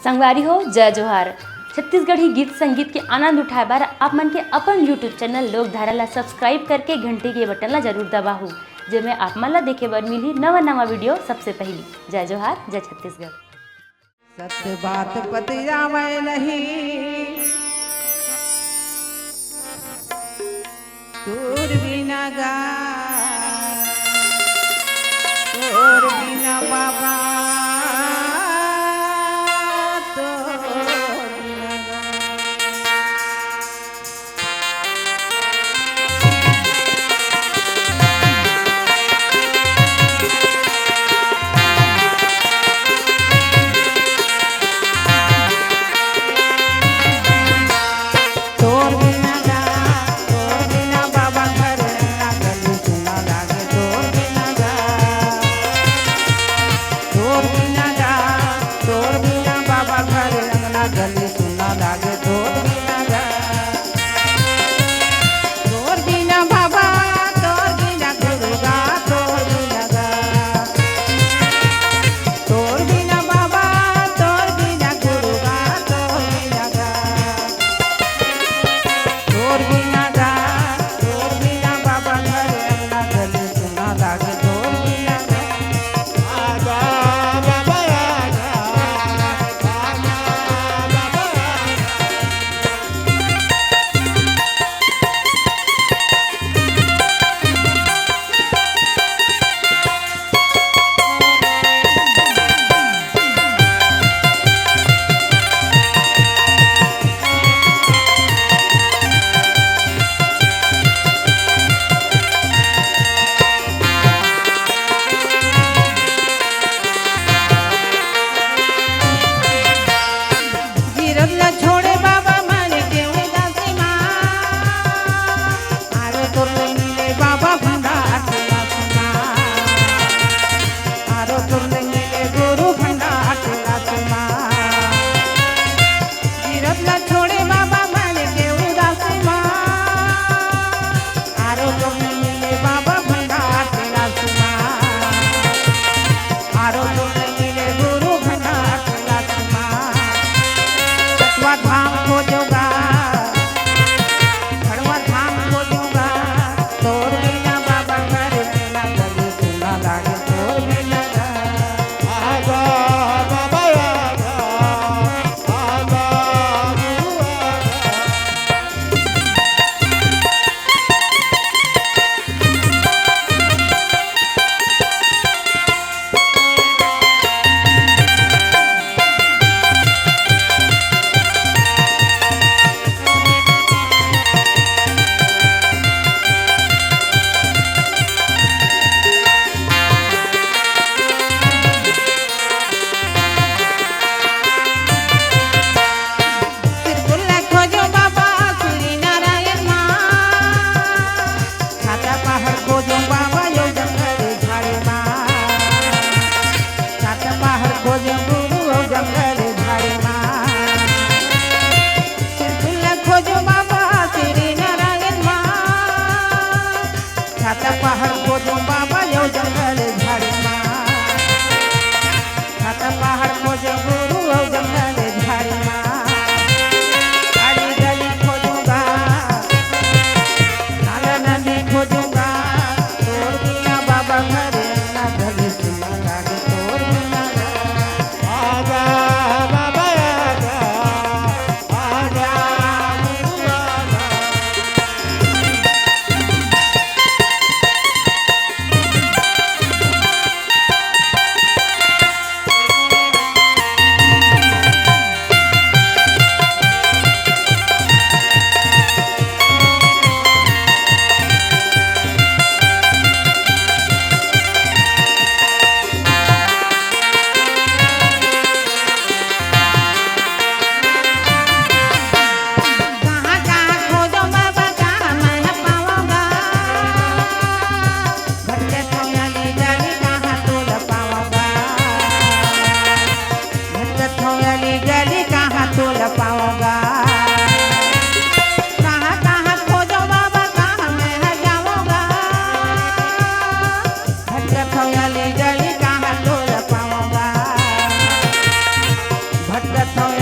संगवारी हो जय जोहार। छत्तीसगढ़ी गीत संगीत के आनंद उठाए बार आप मन के अपन यूट्यूब चैनल लोकधारा ला सब्सक्राइब करके घंटी के बटन ला जरूर दबाहू, जेमे आप मन ला देखे बर मिली नवा नवा वीडियो सबसे पहली। जय जोहार, जय छत्तीसगढ़। सत्य बात पतियावे नहीं, तोर बिना गा, तोर बिना बाबा, तोर बिना गा। तोर बिना गा, तोर बिना बाबा घर ना गली सुना लागे। तोर बिना गा, तोर बिना गा, तोर बिना बाबा घर ना गली सुना लागे। तोर बिना गा, तोर बिना बाबा, तोर बिना गुरु गा। तोर बिना गा, तोर बिना बाबा, तोर बिना गुरु गा। तोर बिना गा, तोर बिना गा, तोर बिना बाबा घर अंगना गली सुना लागे। तोर बिना गा, आगा बाबा आगा, आगा बाबा आगा। गिरद न छोड़े बाबा माने के उदासी माँ, आरो तोर मिले बाबा भंडार टोला सुना, आरो तोर मिले गुरु भंडार टोला सुना। गिरद न छोड़े बाबा माने के उदासी माँ, आरो तोर मिले बाबा भंडार टोला सुना, आरो तोर मिले गुरु भंडार टोला सुना। खड़वा धाम को जोगा, खड़वा धाम को जोगा, तोर बिना बाबा घर ना गली सुना लागे। तोर बिना गा, आगा बाबा आगा, आगा गुरु आगा। तिरकुल्ला खोजो बाबा श्री नारायण माँ, छाता पहाड़ खोजो बाबा यो जंगल झाड़ी माँ, छाता पहाड़ खोजो गुरु यो जंगल झाड़ी माँ। तिरकुल्ला खोजो बाबा श्री नारायण माँ, छाता पहाड़ खोजो बाबा यो जंगल झाड़ी माँ, छाता पहाड़ खोजो गुरु यो जंगल झाड़ी माँ। गाड़ी गली खोजूंगा, नाला नदी खोजूंगा, तोर बिना बाबा घर ना गली सुना लागे। तोर बिना गा, आगा बाबा आगा, आगा गुरु आगा। कहाँ कहाँ खोजो बाबा, कहाँ मैं पाऊंगा, भटके थोयाली गली कहाँ तोल पाऊंगा, भटके थोयाली गली कहाँ तोल पाऊंगा। कहाँ कहाँ खोजो बाबा, कहाँ मैं जाऊंगा, भटके थोयाली गली कहाँ तोल पाऊंगा। भटकत हूँ